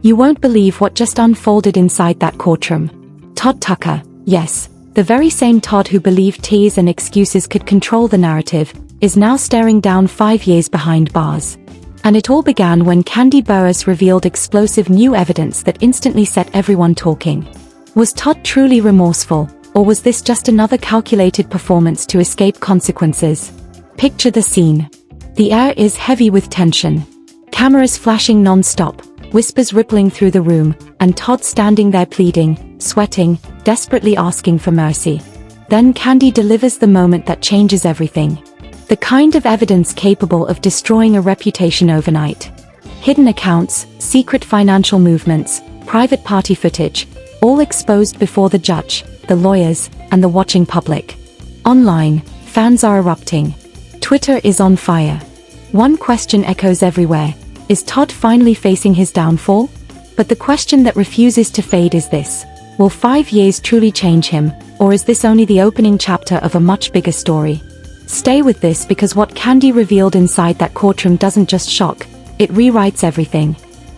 You won't believe what just unfolded inside that courtroom. Todd Tucker, yes, the very same Todd who believed tears and excuses could control the narrative, is now staring down 5 years behind bars. And it all began when Kandi Burruss revealed explosive new evidence that instantly set everyone talking. Was Todd truly remorseful, or was this just another calculated performance to escape consequences? Picture the scene. The air is heavy with tension. Cameras flashing non-stop, whispers rippling through the room, and Todd standing there pleading, sweating, desperately asking for mercy. Then Kandi delivers the moment that changes everything. The kind of evidence capable of destroying a reputation overnight. Hidden accounts, secret financial movements, private party footage, all exposed before the judge, the lawyers, and the watching public. Online, fans are erupting. Twitter is on fire. One question echoes everywhere. Is Todd finally facing his downfall? But the question that refuses to fade is this: will 5 years truly change him, or is this only the opening chapter of a much bigger story? Stay with this, because what Kandi revealed inside that courtroom doesn't just shock, it rewrites everything.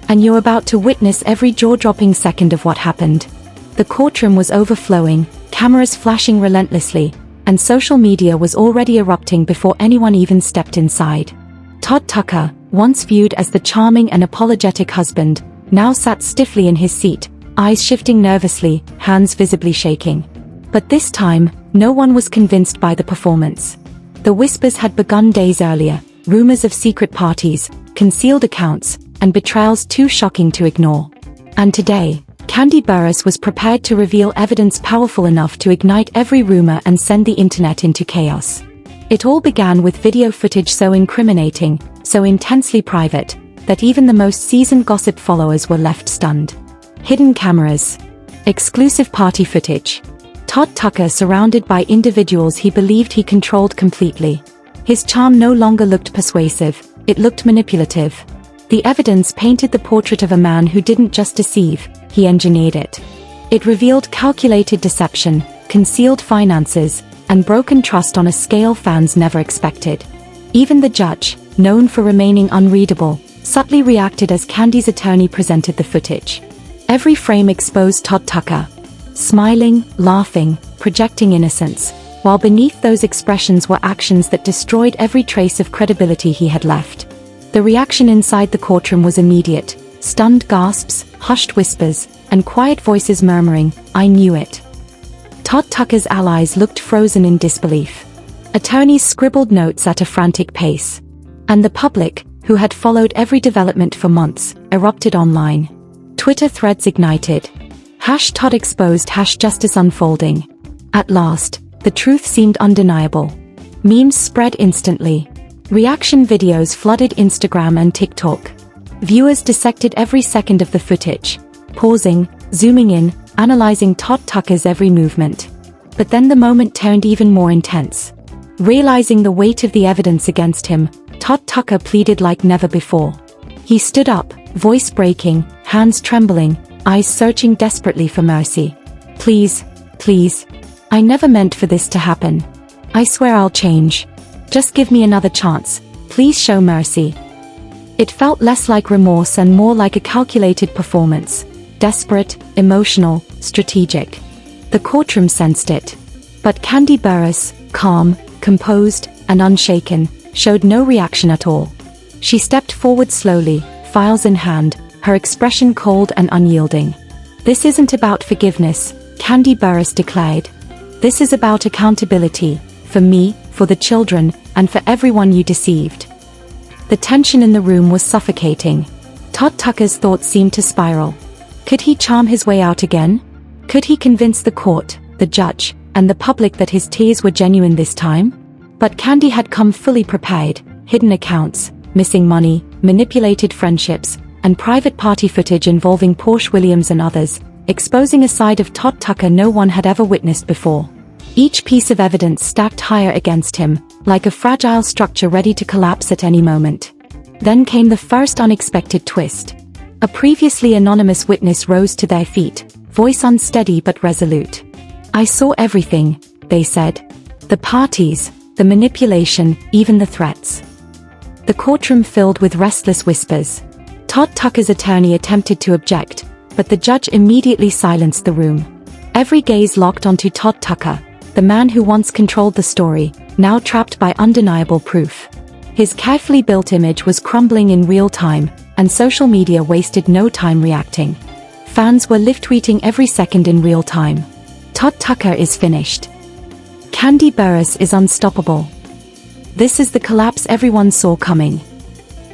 And you're about to witness every jaw-dropping second of what happened. The courtroom was overflowing, cameras flashing relentlessly, and social media was already erupting before anyone even stepped inside. Todd Tucker, once viewed as the charming and apologetic husband, now sat stiffly in his seat, eyes shifting nervously, hands visibly shaking. But this time, no one was convinced by the performance. The whispers had begun days earlier, rumors of secret parties, concealed accounts, and betrayals too shocking to ignore. And today, Kandi Burruss was prepared to reveal evidence powerful enough to ignite every rumor and send the internet into chaos. It all began with video footage so incriminating, so intensely private, that even the most seasoned gossip followers were left stunned. Hidden cameras. Exclusive party footage. Todd Tucker surrounded by individuals he believed he controlled completely. His charm no longer looked persuasive, it looked manipulative. The evidence painted the portrait of a man who didn't just deceive, he engineered it. It revealed calculated deception, concealed finances, and broken trust on a scale fans never expected. Even the judge, known for remaining unreadable, subtly reacted as Kandi's attorney presented the footage. Every frame exposed Todd Tucker, smiling, laughing, projecting innocence, while beneath those expressions were actions that destroyed every trace of credibility he had left. The reaction inside the courtroom was immediate: stunned gasps, hushed whispers, and quiet voices murmuring, "I knew it." Todd Tucker's allies looked frozen in disbelief. Attorneys scribbled notes at a frantic pace. And the public, who had followed every development for months, erupted online. Twitter threads ignited. #Todd exposed, #justice unfolding. At last, the truth seemed undeniable. Memes spread instantly. Reaction videos flooded Instagram and TikTok. Viewers dissected every second of the footage, pausing, zooming in, analyzing Todd Tucker's every movement. But then the moment turned even more intense. Realizing the weight of the evidence against him, Todd Tucker pleaded like never before. He stood up, voice breaking, hands trembling, eyes searching desperately for mercy. "Please, please. I never meant for this to happen. I swear I'll change. Just give me another chance. Please show mercy." It felt less like remorse and more like a calculated performance. Desperate, emotional, strategic. The courtroom sensed it. But Kandi Burruss, calm, composed, and unshaken, showed no reaction at all. She stepped forward slowly, files in hand, her expression cold and unyielding. "This isn't about forgiveness," Kandi Burruss declared. "This is about accountability, for me, for the children, and for everyone you deceived." The tension in the room was suffocating. Todd Tucker's thoughts seemed to spiral. Could he charm his way out again? Could he convince the court, the judge, and the public that his tears were genuine this time? But Kandi had come fully prepared: hidden accounts, missing money, manipulated friendships, and private party footage involving Porsche Williams and others, exposing a side of Todd Tucker no one had ever witnessed before. Each piece of evidence stacked higher against him, like a fragile structure ready to collapse at any moment. Then came the first unexpected twist. A previously anonymous witness rose to their feet, voice unsteady but resolute. "I saw everything," they said. "The parties, the manipulation, even the threats." The courtroom filled with restless whispers. Todd Tucker's attorney attempted to object, but the judge immediately silenced the room. Every gaze locked onto Todd Tucker, the man who once controlled the story, now trapped by undeniable proof. His carefully built image was crumbling in real time, and social media wasted no time reacting. Fans were live tweeting every second in real time. Todd Tucker is finished. Kandi Burruss is unstoppable. This is the collapse everyone saw coming.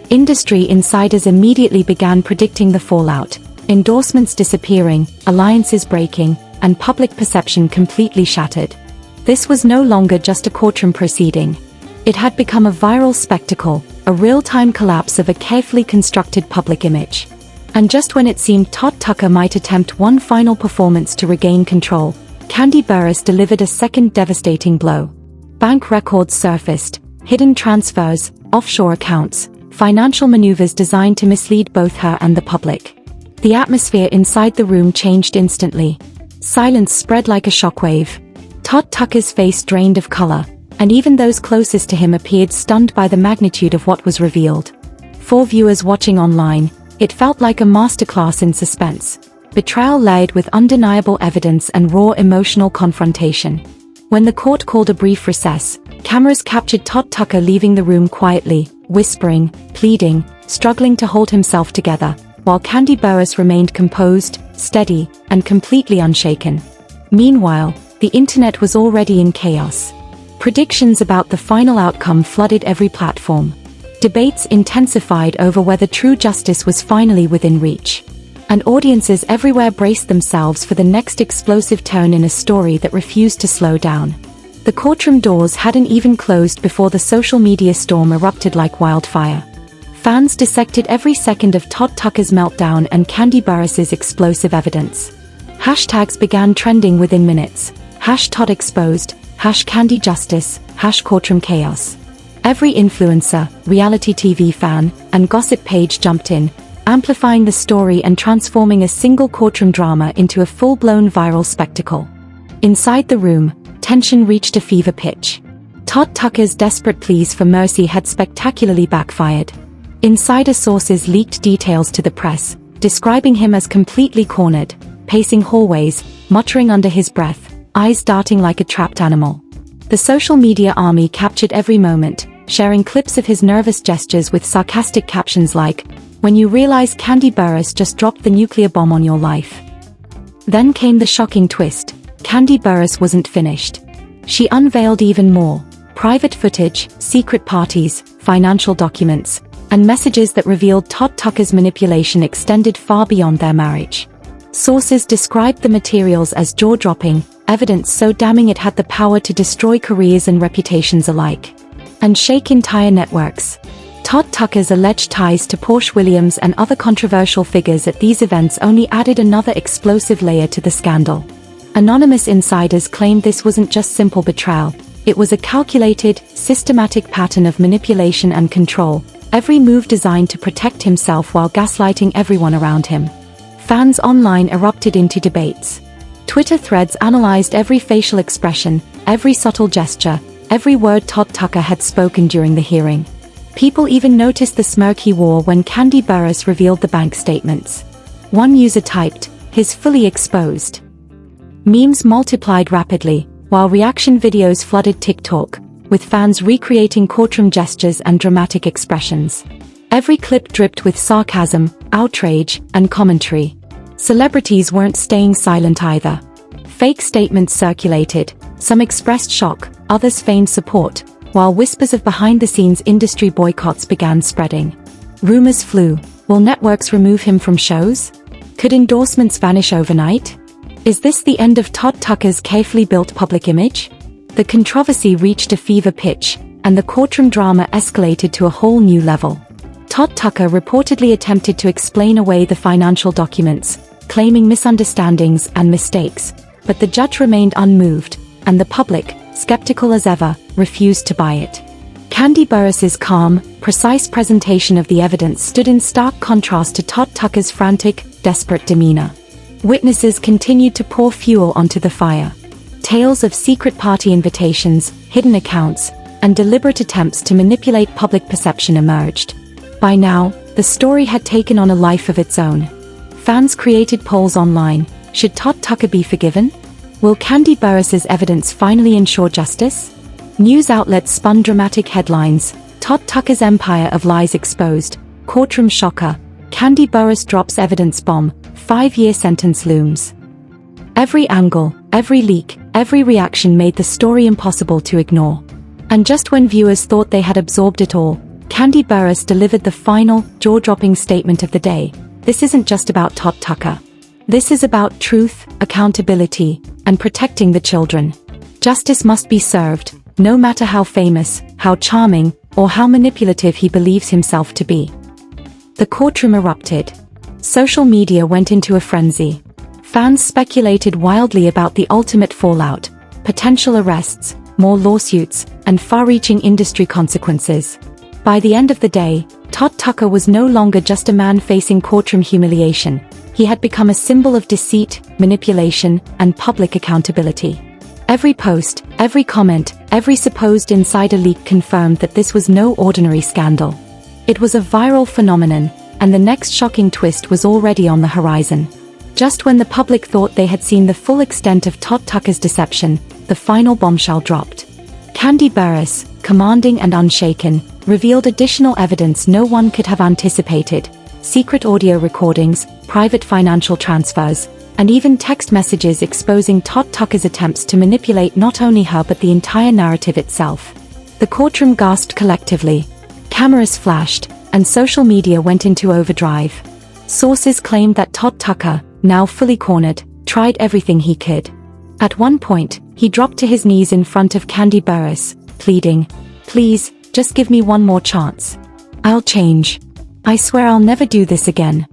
Industry insiders immediately began predicting the fallout, endorsements disappearing, alliances breaking, and public perception completely shattered. This was no longer just a courtroom proceeding. It had become a viral spectacle, a real-time collapse of a carefully constructed public image. And just when it seemed Todd Tucker might attempt one final performance to regain control, Kandi Burruss delivered a second devastating blow. Bank records surfaced, hidden transfers, offshore accounts, financial maneuvers designed to mislead both her and the public. The atmosphere inside the room changed instantly. Silence spread like a shockwave. Todd Tucker's face drained of color, and even those closest to him appeared stunned by the magnitude of what was revealed. For viewers watching online, it felt like a masterclass in suspense. Betrayal layered with undeniable evidence and raw emotional confrontation. When the court called a brief recess, cameras captured Todd Tucker leaving the room quietly, whispering, pleading, struggling to hold himself together, while Kandi Burruss remained composed, steady, and completely unshaken. Meanwhile, the internet was already in chaos. Predictions about the final outcome flooded every platform. Debates intensified over whether true justice was finally within reach. And audiences everywhere braced themselves for the next explosive turn in a story that refused to slow down. The courtroom doors hadn't even closed before the social media storm erupted like wildfire. Fans dissected every second of Todd Tucker's meltdown and Kandi Burruss's explosive evidence. Hashtags began trending within minutes. #ToddExposed, #CandyJustice, #Courtroom Chaos. Every influencer, reality TV fan, and gossip page jumped in, amplifying the story and transforming a single courtroom drama into a full-blown viral spectacle. Inside the room, tension reached a fever pitch. Todd Tucker's desperate pleas for mercy had spectacularly backfired. Insider sources leaked details to the press, describing him as completely cornered, pacing hallways, muttering under his breath, eyes darting like a trapped animal. The social media army captured every moment, sharing clips of his nervous gestures with sarcastic captions like, "When you realize Kandi Burruss just dropped the nuclear bomb on your life." Then came the shocking twist. Kandi Burruss wasn't finished. She unveiled even more: private footage, secret parties, financial documents, and messages that revealed Todd Tucker's manipulation extended far beyond their marriage. Sources described the materials as jaw-dropping, evidence so damning it had the power to destroy careers and reputations alike, and shake entire networks. Todd Tucker's alleged ties to Porsche Williams and other controversial figures at these events only added another explosive layer to the scandal. Anonymous insiders claimed this wasn't just simple betrayal, it was a calculated, systematic pattern of manipulation and control, every move designed to protect himself while gaslighting everyone around him. Fans online erupted into debates. Twitter threads analyzed every facial expression, every subtle gesture, every word Todd Tucker had spoken during the hearing. People even noticed the smirk he wore when Kandi Burruss revealed the bank statements. One user typed, "He's fully exposed." Memes multiplied rapidly, while reaction videos flooded TikTok, with fans recreating courtroom gestures and dramatic expressions. Every clip dripped with sarcasm, outrage, and commentary. Celebrities weren't staying silent either. Fake statements circulated, some expressed shock, others feigned support, while whispers of behind-the-scenes industry boycotts began spreading. Rumors flew. Will networks remove him from shows? Could endorsements vanish overnight? Is this the end of Todd Tucker's carefully built public image? The controversy reached a fever pitch, and the courtroom drama escalated to a whole new level. Todd Tucker reportedly attempted to explain away the financial documents, claiming misunderstandings and mistakes, but the judge remained unmoved, and the public, skeptical as ever, refused to buy it. Kandi Burruss's calm, precise presentation of the evidence stood in stark contrast to Todd Tucker's frantic, desperate demeanor. Witnesses continued to pour fuel onto the fire. Tales of secret party invitations, hidden accounts, and deliberate attempts to manipulate public perception emerged. By now, The story had taken on a life of its own. Fans created polls online. Should Todd Tucker be forgiven? Will Kandi Burruss's evidence finally ensure justice? News outlets spun dramatic headlines. Todd Tucker's empire of lies exposed. Courtroom shocker. Kandi Burruss drops evidence bomb. 5-year sentence looms. Every angle, every leak, every reaction made the story impossible to ignore. And just when viewers thought they had absorbed it all, Kandi Burruss delivered the final, jaw-dropping statement of the day. This isn't just about Todd Tucker. This is about truth, accountability, and protecting the children. Justice must be served, no matter how famous, how charming, or how manipulative he believes himself to be. The courtroom erupted. Social media went into a frenzy. Fans speculated wildly about the ultimate fallout, potential arrests, more lawsuits, and far-reaching industry consequences. By the end of the day, Todd Tucker was no longer just a man facing courtroom humiliation. He had become a symbol of deceit, manipulation, and public accountability. Every post, every comment, every supposed insider leak confirmed that this was no ordinary scandal. It was a viral phenomenon, and the next shocking twist was already on the horizon. Just when the public thought they had seen the full extent of Todd Tucker's deception, the final bombshell dropped. Kandi Burruss, commanding and unshaken, revealed additional evidence no one could have anticipated: secret audio recordings, private financial transfers, and even text messages exposing Todd Tucker's attempts to manipulate not only her but the entire narrative itself. The courtroom gasped collectively. Cameras flashed, and social media went into overdrive. Sources claimed that Todd Tucker, now fully cornered, tried everything he could. At one point, he dropped to his knees in front of Kandi Burruss, pleading, "Please, just give me one more chance. I'll change. I swear I'll never do this again."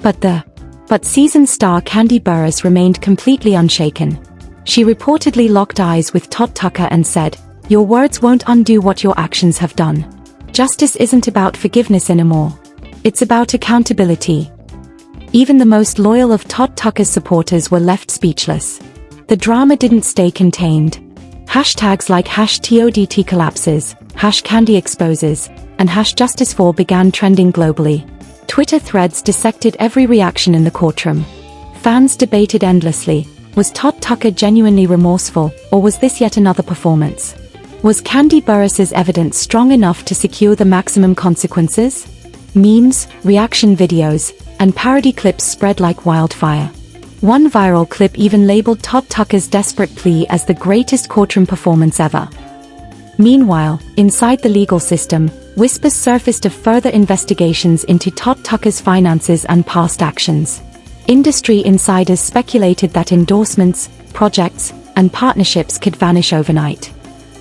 But seasoned star Kandi Burruss remained completely unshaken. She reportedly locked eyes with Todd Tucker and said, "Your words won't undo what your actions have done. Justice isn't about forgiveness anymore. It's about accountability." Even the most loyal of Todd Tucker's supporters were left speechless. The drama didn't stay contained. Hashtags like #TODT collapses, #Kandi exposes, and #Justice4 began trending globally. Twitter threads dissected every reaction in the courtroom. Fans debated endlessly. Was Todd Tucker genuinely remorseful, or was this yet another performance? Was Kandi Burruss's evidence strong enough to secure the maximum consequences? Memes, reaction videos, and parody clips spread like wildfire. One viral clip even labeled Todd Tucker's desperate plea as the greatest courtroom performance ever. Meanwhile, inside the legal system, whispers surfaced of further investigations into Todd Tucker's finances and past actions. Industry insiders speculated that endorsements, projects, and partnerships could vanish overnight.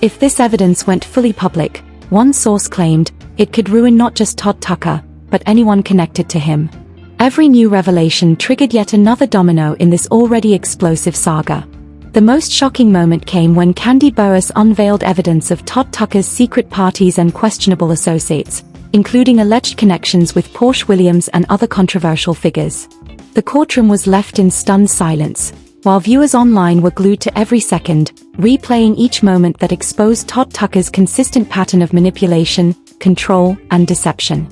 If this evidence went fully public, one source claimed, it could ruin not just Todd Tucker, but anyone connected to him. Every new revelation triggered yet another domino in this already explosive saga. The most shocking moment came when Kandi Burruss unveiled evidence of Todd Tucker's secret parties and questionable associates, including alleged connections with Porsche Williams and other controversial figures. The courtroom was left in stunned silence, while viewers online were glued to every second, replaying each moment that exposed Todd Tucker's consistent pattern of manipulation, control, and deception.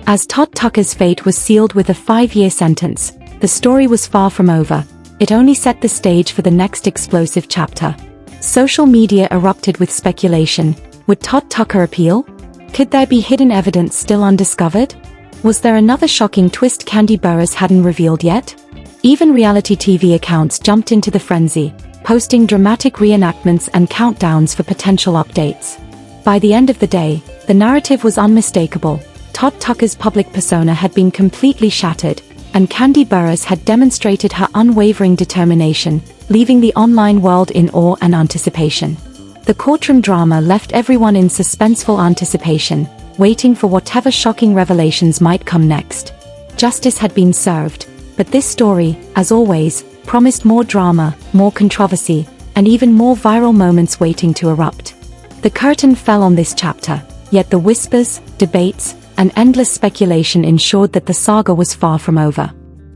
As Todd Tucker's fate was sealed with a 5-year sentence, the story was far from over. It only set the stage for the next explosive chapter. Social media erupted with speculation. Would Todd Tucker appeal? Could there be hidden evidence still undiscovered? Was there another shocking twist Kandi Burruss hadn't revealed yet? Even reality TV accounts jumped into the frenzy, posting dramatic reenactments and countdowns for potential updates. By the end of the day, the narrative was unmistakable. Todd Tucker's public persona had been completely shattered, and Kandi Burruss had demonstrated her unwavering determination, leaving the online world in awe and anticipation. The courtroom drama left everyone in suspenseful anticipation, waiting for whatever shocking revelations might come next. Justice had been served, but this story, as always, promised more drama, more controversy, and even more viral moments waiting to erupt. The curtain fell on this chapter, yet the whispers, debates, and endless speculation ensured that the saga was far from over.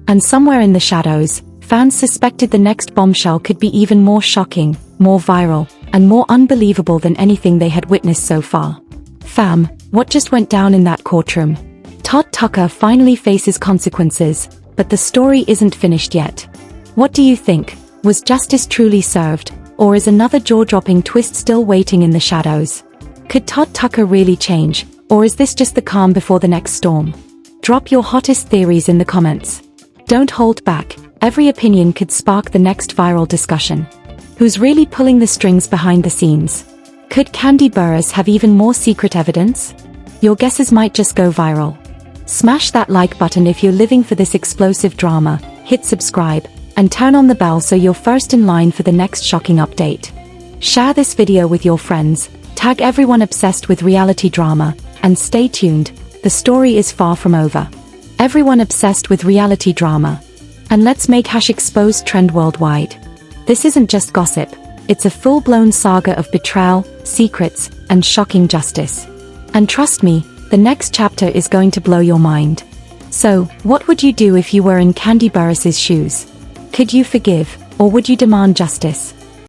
And somewhere in the shadows, fans suspected the next bombshell could be even more shocking, more viral, and more unbelievable than anything they had witnessed so far. Fam, what just went down in that courtroom? Todd Tucker finally faces consequences, but the story isn't finished yet. What do you think? Was justice truly served, or is another jaw-dropping twist still waiting in the shadows? Could Todd Tucker really change, or is this just the calm before the next storm? Drop your hottest theories in the comments. Don't hold back, every opinion could spark the next viral discussion. Who's really pulling the strings behind the scenes? Could Kandi Burruss have even more secret evidence? Your guesses might just go viral. Smash that like button if you're living for this explosive drama, hit subscribe, and turn on the bell so you're first in line for the next shocking update. Share this video with your friends, tag everyone obsessed with reality drama, and stay tuned, the story is far from over. Everyone obsessed with reality drama. And let's make #exposed trend worldwide. This isn't just gossip, it's a full-blown saga of betrayal, secrets, and shocking justice. And trust me, the next chapter is going to blow your mind. So, what would you do if you were in Kandi Burruss's shoes? Could you forgive, or would you demand justice?